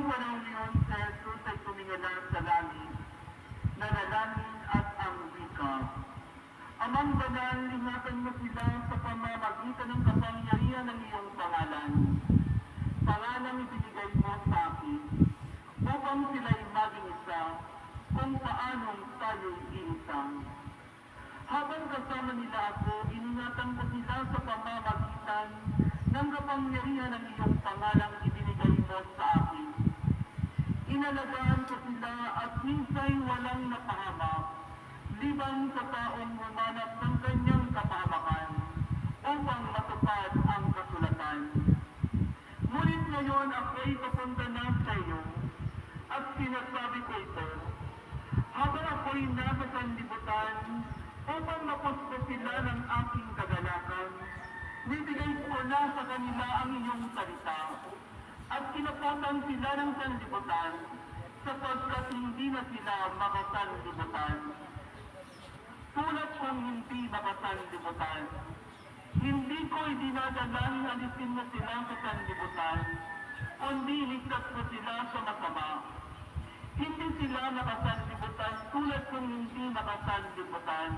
panahon yun, si Jesus ay tumingala sa langit, nanalangin at ang wika. Amang banal, ingatan mo sila sa pamamagitan ng kapangyarihan ng iyong pangalan. Pangalang ibinigay mo sa akin, upang sila'y maging isa, kung paanong tayo'y iisa. Habang kasama nila ako, iningatan ko sila sa pamamagitan ng kapangyarihan ng iyong pangalang ibinigay mo sa akin. Inalagaan ko sila at minsay walang napahamak, libang sa taong humanap ng kanyang kapahamakan, upang matupad ang kasulatan. Ngunit ngayon ako'y papunta na sa iyo, at sinasabi ko ito, habang ako'y nasa sanlibutan, upang mapusto sila ng aking kagalakan, bibigay ko na sa kanila ang iyong salita, at kinapatan sila ng sanlibutan, sapagkat hindi na sila makasanlibutan. Tulad kong hindi makasanlibutan, hindi ko idinadalangin alisin mo sila sa sanlibutan, kundi ligtas ko sila sa masama. Hindi sila makasanlibutan tulad kong hindi makasanlibutan.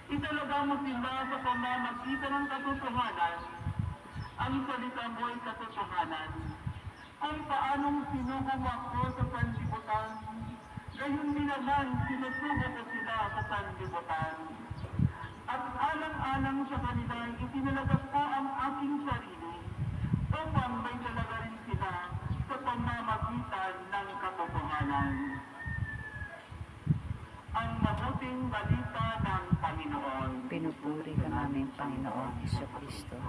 Italaga mo sila sa pamamagitan ng katotohanan. Ang salita mo ay katotohanan. Kung paanong sinugong ako sa sanlibutan, gayon din naman sinusugo ko sila sa sanlibutan. At alang-alang sa kanila, itinalaga ko ang aking sarili, upang may dalaga rin sila sa pamamagitan ng katotohanan. Ang mabuting balita ng Panginoon. Pinupuri ka namin, Panginoon Hesus Kristo.